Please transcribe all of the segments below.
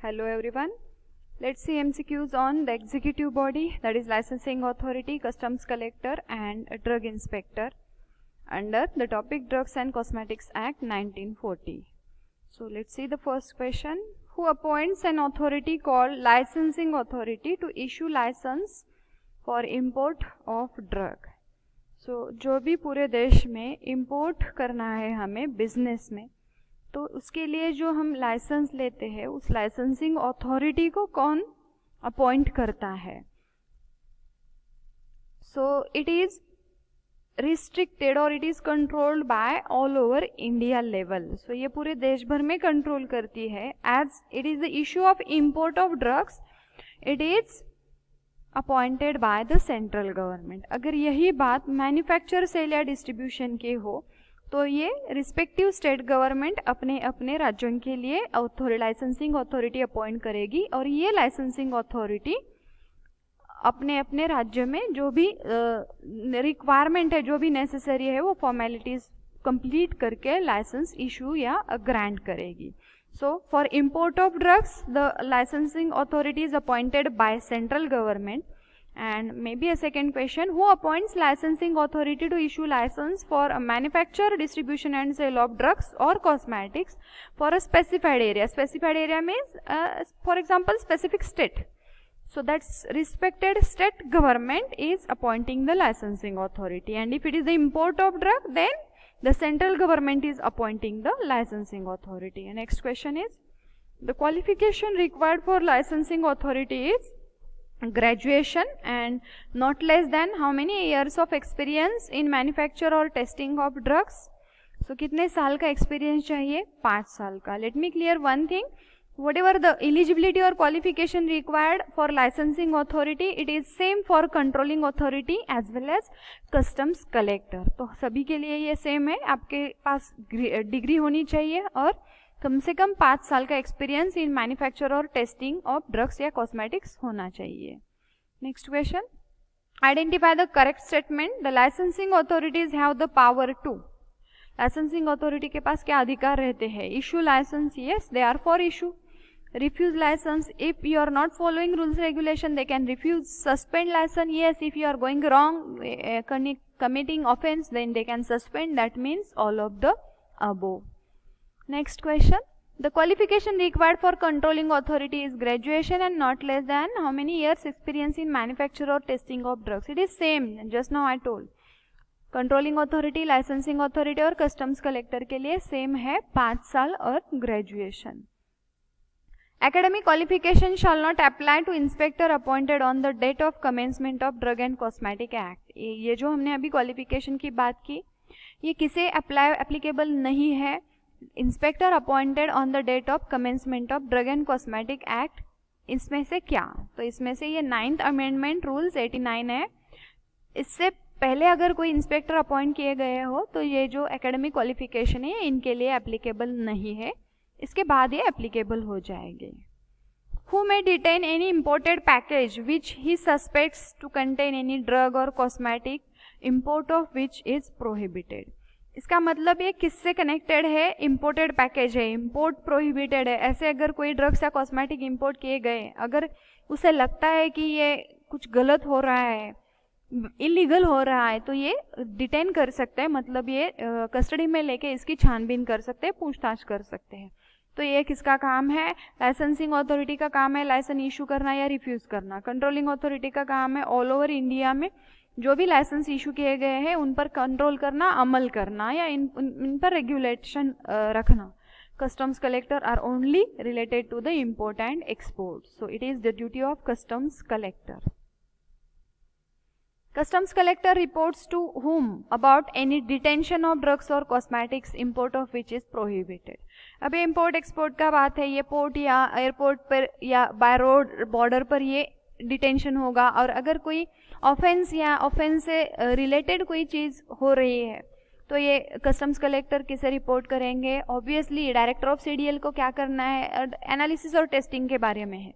Hello everyone. Let's see MCQs on the executive body, that is licensing authority, customs collector and drug inspector under the topic Drugs and Cosmetics Act 1940. So let's see the first question. Who appoints an authority called licensing authority to issue license for import of drug? So जो भी पूरे देश में import करना है हमें business में, तो उसके लिए जो हम लाइसेंस लेते हैं उस लाइसेंसिंग अथॉरिटी को कौन अपॉइंट करता है? सो इट इज रिस्ट्रिक्टेड और it is controlled by all over India level. So ये पूरे देश भर में कंट्रोल करती है. As it is the issue of import of drugs, it is appointed by the central government. अगर यही बात मैन्युफैक्चर, सेल या डिस्ट्रीब्यूशन के हो तो ये रिस्पेक्टिव स्टेट गवर्नमेंट अपने अपने राज्यों के लिए लाइसेंसिंग अथॉरिटी अपॉइंट करेगी और ये लाइसेंसिंग अथॉरिटी अपने अपने राज्य में जो भी रिक्वायरमेंट है, जो भी नेसेसरी है, वो फॉर्मेलिटीज कंप्लीट करके लाइसेंस इशू या ग्रांट करेगी. So for import of drugs the licensing authority is appointed by central government. And maybe a second question, who appoints licensing authority to issue license for a manufacture, distribution and sale of drugs or cosmetics for a specified area? Specified area means, for example, specific state. So that's respected state government is appointing the licensing authority. And if it is the import of drug, then the central government is appointing the licensing authority. And next question is, the qualification required for licensing authority is graduation and not less than how many years of experience in manufacture or testing of drugs? So कितने साल का experience चाहिए? 5 साल का. Let me clear one thing. Whatever the eligibility or qualification required for licensing authority, it is same for controlling authority as well as customs collector. तो सभी के लिए ये सेम है. आपके पास डिग्री होनी चाहिए और कम से कम 5 साल का एक्सपीरियंस इन मैन्युफैक्चर और टेस्टिंग ऑफ ड्रग्स या कॉस्मेटिक्स होना चाहिए. Next question, identify the correct statement. The licensing authorities have the power to. Licensing authority के पास क्या अधिकार रहते हैं? Issue licence, yes they are for issue. Refuse licence, if you are not following rules regulation they can refuse. Suspend licence, yes if you are going wrong, committing offense, then they can suspend. That means all of the above. Next question, the qualification required for controlling authority is graduation and not less than how many years experience in manufacture or testing of drugs? It is same, just now I told. Controlling authority, licensing authority और customs collector के लिए same है 5 साल और graduation. Academic qualification shall not apply to inspector appointed on the date of commencement of Drug and Cosmetic Act. ये जो हमने अभी qualification की बात की, ये किसे applicable नहीं है? Inspector appointed on the date of commencement of drug and cosmetic act. इसमें से क्या? तो इसमें से ये 9th अमेंडमेंट रूल्स 89 है. इससे पहले अगर कोई इंस्पेक्टर अपॉइंट किए गए हो तो ये जो एकेडमिक क्वालिफिकेशन है इनके लिए एप्लीकेबल नहीं है. इसके बाद ये एप्लीकेबल हो जाएंगे. Who may detain any imported package which he suspects to contain any drug और cosmetic, import of which is prohibited. इसका मतलब ये किससे कनेक्टेड है? इंपोर्टेड पैकेज है, इंपोर्ट प्रोहिबिटेड है. ऐसे अगर कोई ड्रग्स या कॉस्मेटिक इंपोर्ट किए गए, अगर उसे लगता है कि ये कुछ गलत हो रहा है, इलीगल हो रहा है, तो ये डिटेन कर सकते हैं. मतलब ये कस्टडी में लेके इसकी छानबीन कर सकते हैं, पूछताछ कर सकते हैं. तो ये किसका काम है? लाइसेंसिंग अथॉरिटी का काम है लाइसेंस इशू करना या रिफ्यूज करना. कंट्रोलिंग अथॉरिटी का काम है ऑल ओवर इंडिया में जो भी लाइसेंस इशू किए गए हैं उन पर कंट्रोल करना, अमल करना या इन पर रेगुलेशन रखना. Customs collector are only related to the import and export. So it is the duty of customs collector. Customs collector reports to whom about any detention of drugs or cosmetics import of which is prohibited. अभी import export का बात है, ये port या airport पर या by road border पर ये डिटेंशन होगा. और अगर कोई ऑफेंस या ऑफेंस से रिलेटेड कोई चीज़ हो रही है तो ये कस्टम्स कलेक्टर किसे रिपोर्ट करेंगे? ऑब्वियसली डायरेक्टर ऑफ सीडीएल को क्या करना है? एनालिसिस और टेस्टिंग के बारे में है.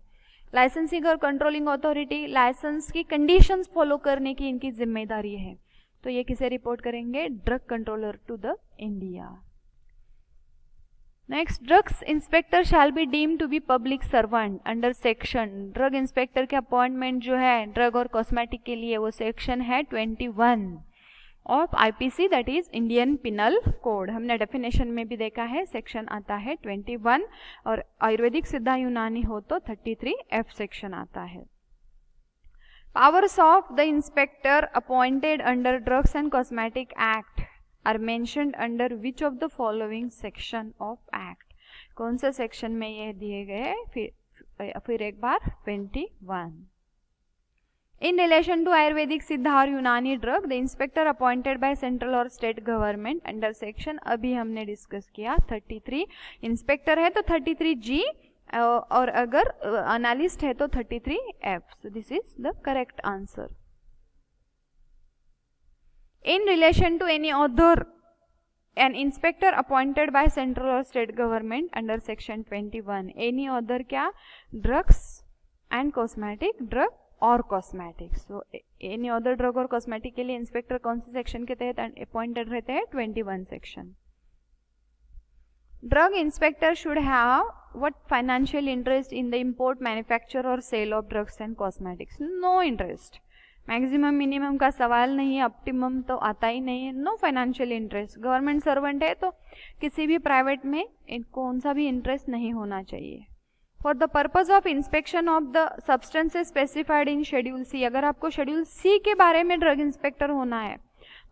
लाइसेंसिंग और कंट्रोलिंग अथॉरिटी लाइसेंस की कंडीशंस फॉलो करने की इनकी जिम्मेदारी है. तो ये किसे रिपोर्ट करेंगे? Drug controller to the India. Next, drugs inspector shall be deemed to be public servant under section, drug inspector के अपॉइंटमेंट जो है ड्रग और कॉस्मेटिक के लिए वो सेक्शन है 21 of IPC, that is Indian penal code. हमने डेफिनेशन में भी देखा है, सेक्शन आता है 21 और आयुर्वेदिक सिद्धा यूनानी हो तो 33F सेक्शन आता है। Powers of the inspector appointed under drugs and cosmetic act are mentioned under which of the following section of act, कौन से सेक्शन में ये दिए गए, फिर एक बार 21। In relation to Ayurvedic Siddha or Unani drug, the inspector appointed by central or state government under section अभी हमने डिस्कस किया 33, इंस्पेक्टर है तो 33G और अगर एनालिस्ट है तो 33F. So this is the correct answer. In relation to any other, an inspector appointed by central or state government under section 21, any other क्या, drugs and cosmetic, drug और cosmetics. So any other drug और cosmetic के लिए inspector कौन से section के तहत appointed रहते हैं, 21 section. Drug inspector should have what financial interest in the import, manufacture और sale of drugs and cosmetics, no interest, maximum minimum का सवाल नहीं है, ऑप्टिमम तो आता ही नहीं है, no financial interest. Government servant है तो किसी भी प्राइवेट में कौन सा भी इंटरेस्ट नहीं होना चाहिए। For the purpose of inspection of the substances specified in schedule C, अगर आपको शेड्यूल सी के बारे में ड्रग इंस्पेक्टर होना है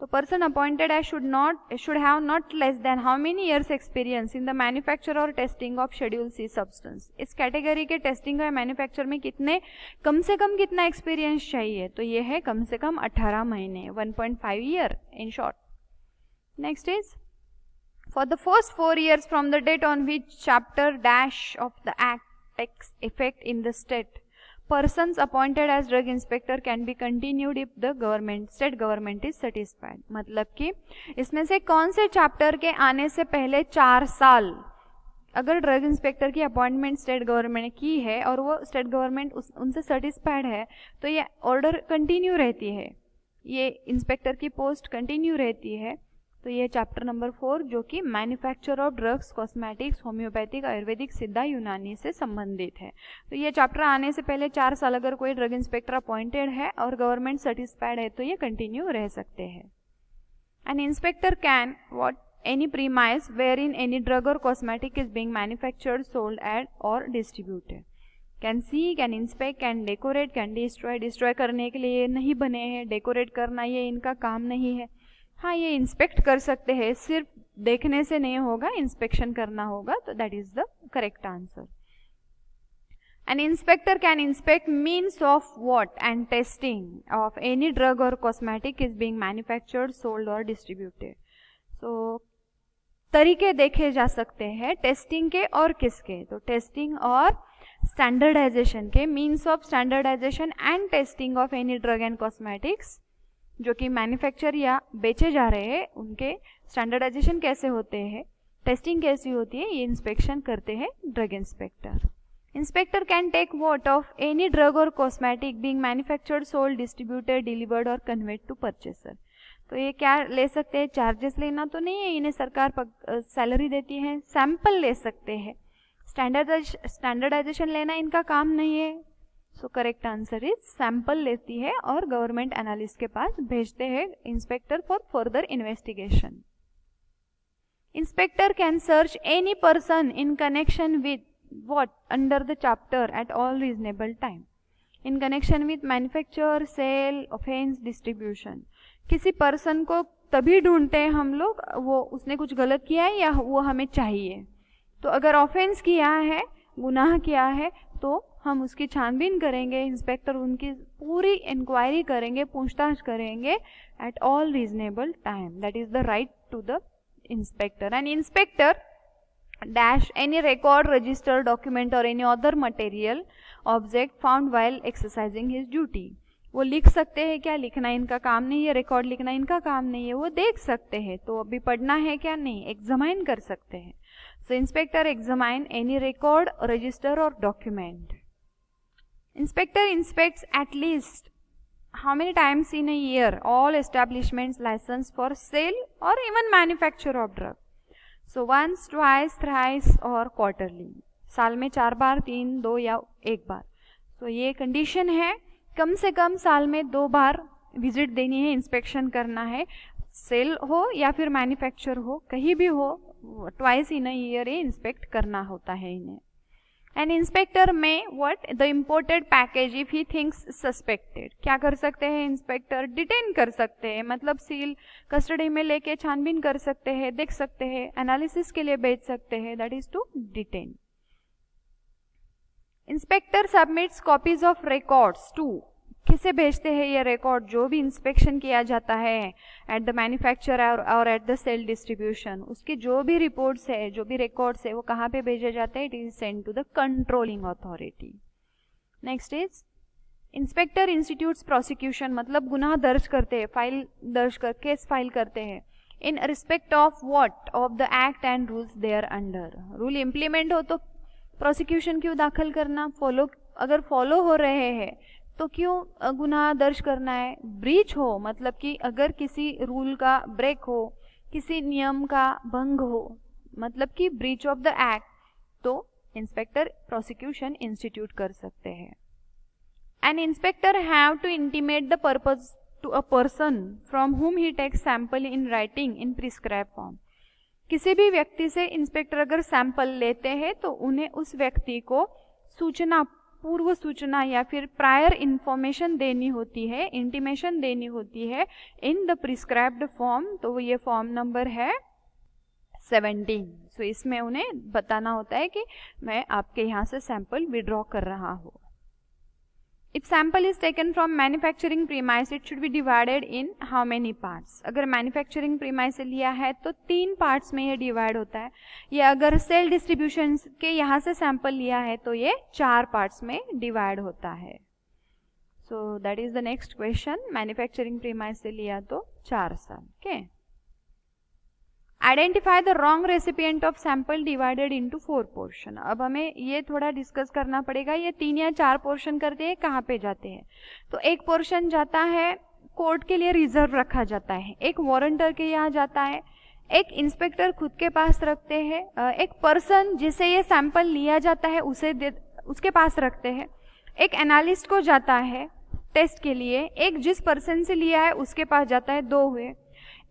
तो person appointed as should have not less than how many years experience in the manufacture और testing of schedule C substance. इस कैटेगरी के टेस्टिंग और मैन्युफैक्चर में कम से कम कितना एक्सपीरियंस चाहिए, तो ये है कम से कम 18 महीने, 1.5 year in short. Next is for the first 4 years from the date on which chapter dash of the act takes effect in the state, persons appointed as drug inspector can be continued if the state government is satisfied। मतलब कि इसमें से कौन से chapter के आने से पहले 4 साल अगर ड्रग इंस्पेक्टर की अपॉइंटमेंट स्टेट गवर्नमेंट ने की है और वो स्टेट गवर्नमेंट उनसे सेटिस्फाइड है तो ये ऑर्डर कंटिन्यू रहती है, ये इंस्पेक्टर की पोस्ट कंटिन्यू रहती है। तो ये चैप्टर नंबर 4 जो कि manufacture of drugs, cosmetics, homeopathic, Ayurvedic, सिद्धा, यूनानी से संबंधित है। तो ये चैप्टर आने से पहले 4 साल अगर कोई ड्रग इंस्पेक्टर अपॉइंटेड है और गवर्नमेंट सेटिस्फाइड है तो ये कंटिन्यू रह सकते हैं। An inspector can what any premise where in any drug और cosmetic is being manufactured, sold at और distributed, can see, can inspect, can decorate, can destroy, destroy करने के लिए नहीं बने हैं, डेकोरेट करना ये इनका काम नहीं है। हाँ, ये इंस्पेक्ट कर सकते हैं, सिर्फ देखने से नहीं होगा, इंस्पेक्शन करना होगा, तो that is the correct answer. An inspector can inspect means of what and testing of any drug और cosmetic is being manufactured, sold और डिस्ट्रीब्यूटेड। सो तरीके देखे जा सकते हैं टेस्टिंग के और किसके, तो टेस्टिंग और स्टैंडर्डाइजेशन के, means of standardisation and testing of any drug and cosmetics जो कि मैन्युफैक्चर या बेचे जा रहे हैं, उनके स्टैंडर्डाइजेशन कैसे होते हैं, टेस्टिंग कैसी होती है, ये इंस्पेक्शन करते हैं drug inspector. Inspector can take what of any drug और cosmetic being manufactured, sold, distributed, delivered और कन्वेड टू परचेसर। तो ये क्या ले सकते हैं, चार्जेस लेना तो नहीं है, इन्हें सरकार सैलरी देती है, सैंपल ले सकते हैं, स्टैंडर्डाइजेशन लेना इनका काम नहीं है। So correct answer is sample लेती है और गवर्नमेंट एनालिस्ट के पास भेजते हैं inspector for further investigation. Inspector can search any person in connection with what under the chapter at all reasonable time, in connection with manufacture, sale, offence, distribution. किसी person को तभी ढूंढते हैं हम लोग, वो उसने कुछ गलत किया है या वो हमें चाहिए। तो अगर ऑफेंस किया है, गुनाह किया है, तो हम उसकी छानबीन करेंगे, इंस्पेक्टर उनकी पूरी इंक्वायरी करेंगे, पूछताछ करेंगे at all reasonable time, that is the right to the inspector. And inspector dash any record, register, document और any other material object found while exercising his duty. वो लिख सकते हैं क्या, लिखना इनका काम नहीं है, रिकॉर्ड लिखना इनका काम नहीं है, वो देख सकते हैं, तो अभी पढ़ना है क्या, नहीं, एग्जामाइन कर सकते हैं। So inspector examine any record, register और document. Inspector inspects at least how many times in a year all establishments licensed for sale or even manufacture of drug. So once, twice, thrice और quarterly, साल में 4 बार, 3, 2 या 1 बार। सो ये condition है, कम से कम साल में 2 बार विजिट देनी है, इंस्पेक्शन करना है, सेल हो या फिर मैन्युफैक्चर हो, कहीं भी हो, ट्वाइस इन अ ईयर ये इंस्पेक्ट करना होता है इन्हें। एन इंस्पेक्टर में what the imported package if he thinks suspected, क्या कर सकते हैं इंस्पेक्टर? डिटेन कर सकते हैं, मतलब सील कस्टडी में लेके छानबीन कर सकते हैं, देख सकते हैं, एनालिसिस के लिए भेज सकते हैं, that is to detain. Inspector submits copies of records to, किसे भेजते हैं ये रिकॉर्ड? जो भी इंस्पेक्शन किया जाता है एट द मैन्युफैक्चरर और एट द सेल डिस्ट्रीब्यूशन, उसकी जो भी रिपोर्ट्स है, जो भी रिकॉर्ड्स है, वो कहाँ पे भेजे जाते हैं? It is send to the controlling authority. Next is inspector institutes prosecution, मतलब गुनाह दर्ज करते हैं, फाइल दर्ज कर, केस फाइल करते हैं in respect of what? Of the act and rules they are under. Rule implement हो तो प्रोसिक्यूशन क्यों दाखिल करना? अगर फॉलो हो रहे हैं तो क्यों गुनाह दर्ज करना है? ब्रीच हो, मतलब कि अगर किसी रूल का ब्रेक हो, किसी नियम का भंग हो, मतलब कि ब्रीच ऑफ द एक्ट, तो इंस्पेक्टर प्रोसिक्यूशन इंस्टीट्यूट कर सकते हैं। An inspector have to intimate the purpose to a person from whom he takes sample in writing in prescribe form. किसी भी व्यक्ति से इंस्पेक्टर अगर सैंपल लेते हैं तो उन्हें उस व्यक्ति को सूचना, पूर्व सूचना या फिर प्रायर इंफॉर्मेशन देनी होती है, इंटीमेशन देनी होती है इन द प्रिस्क्राइब्ड फॉर्म। तो ये फॉर्म नंबर है 17। सो इसमें उन्हें बताना होता है कि मैं आपके यहाँ से सैंपल विड्रॉ कर रहा हूँ। If sample is taken from manufacturing premise it should be divided in how many parts. अगर मैन्युफैक्चरिंग प्रीमाइस से लिया है तो 3 पार्ट्स में ये डिवाइड होता है, या अगर सेल डिस्ट्रीब्यूशन के यहाँ से सैंपल लिया है तो ये 4 पार्ट्स में डिवाइड होता है। So that is the next question. Manufacturing premise से लिया तो 4 साल। Okay, identify the wrong recipient of sample divided into 4 portion. अब हमें ये थोड़ा डिस्कस करना पड़ेगा, ये 3 या 4 पोर्शन करते हैं, कहाँ पे जाते हैं? तो एक पोर्शन जाता है कोर्ट के लिए रिजर्व रखा जाता है, एक वारंटर के यहाँ जाता है, एक इंस्पेक्टर खुद के पास रखते हैं, एक पर्सन जिसे ये सैंपल लिया जाता है उसके पास रखते हैं, एक एनालिस्ट को जाता है टेस्ट के लिए, एक जिस पर्सन से लिया है उसके पास जाता है, 2 हुए।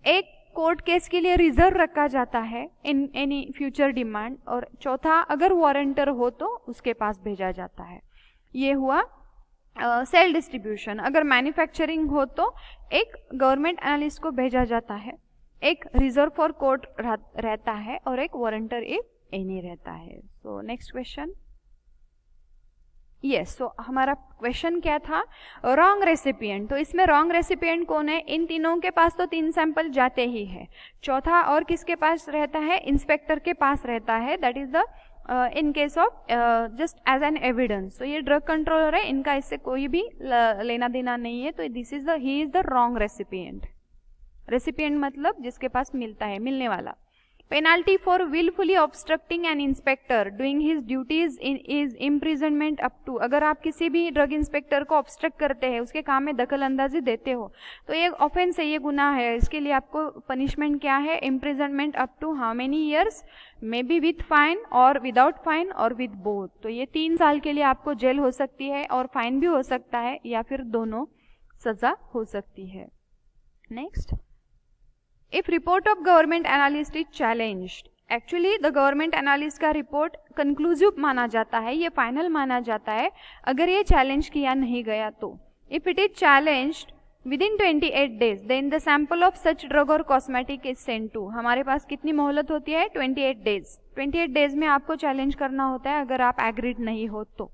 एक कोर्ट केस के लिए रिजर्व रखा जाता है इन एनी फ्यूचर डिमांड, और चौथा अगर वारंटर हो तो उसके पास भेजा जाता है। ये हुआ सेल डिस्ट्रीब्यूशन। अगर मैन्युफैक्चरिंग हो तो एक गवर्नमेंट एनालिस्ट को भेजा जाता है, एक रिजर्व फॉर कोर्ट रहता है और एक वारंटर इफ एनी रहता है। So next question. यस, सो हमारा क्वेश्चन क्या था? Wrong recipient. तो इसमें रॉन्ग रेसिपिएंट कौन है? इन तीनों के पास तो 3 सैंपल जाते ही है, चौथा और किसके पास रहता है? इंस्पेक्टर के पास रहता है, that is the in case of just as an evidence. तो ये ड्रग कंट्रोलर है, इनका इससे कोई भी लेना देना नहीं है, तो this is he is the wrong recipient. Recipient मतलब जिसके पास मिलता है, मिलने वाला। Penalty for wilfully obstructing an inspector doing his duties is imprisonment up to. अगर आप किसी भी ड्रग इंस्पेक्टर को ऑब्स्ट्रक्ट करते हैं, उसके काम में दखल अंदाजी देते हो, तो ये ऑफेंस है, ये गुनाह है। इसके लिए आपको पनिशमेंट क्या है? Imprisonment up to how many years? May be with fine और विदाउट फाइन और विथ बोथ। तो ये 3 साल के लिए आपको जेल हो सकती है और फाइन भी हो सकता है, या फिर दोनों सजा हो सकती है। Next, if report of government analyst is challenged. Actually the government analyst का रिपोर्ट कंक्लूसिव माना जाता है, ये फाइनल माना जाता है अगर ये चैलेंज किया नहीं गया तो। If it is challenged within 28 days then the sample of such drug और कॉस्मेटिक इज सेंट टू। हमारे पास कितनी मोहलत होती है? 28 days। 28 days में आपको चैलेंज करना होता है अगर आप एग्रीड नहीं हो तो।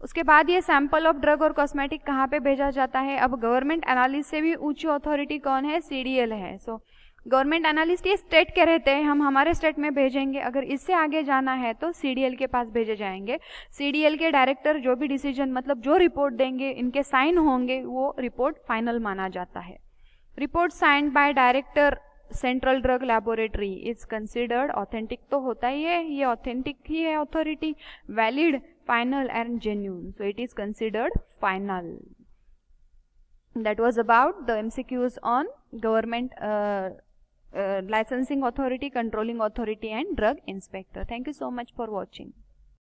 उसके बाद ये सैंपल ऑफ ड्रग और कॉस्मेटिक कहाँ पे भेजा जाता है? अब गवर्नमेंट एनालिस्ट से भी ऊंची अथॉरिटी कौन है? CDL है। सो गवर्नमेंट एनालिस्ट ये स्टेट के रहते हैं, हम हमारे स्टेट में भेजेंगे। अगर इससे आगे जाना है तो CDL के पास भेजे जाएंगे। CDL के डायरेक्टर जो भी डिसीजन, मतलब जो रिपोर्ट देंगे, इनके साइन होंगे, वो रिपोर्ट फाइनल माना जाता है। Report signed by director central drug laboratory is considered authentic. तो होता ही है, ये ऑथेंटिक ही है authority, valid, final and genuine. So it is considered final. That was about the MCQs on government licensing authority, controlling authority and drug inspector. Thank you so much for watching.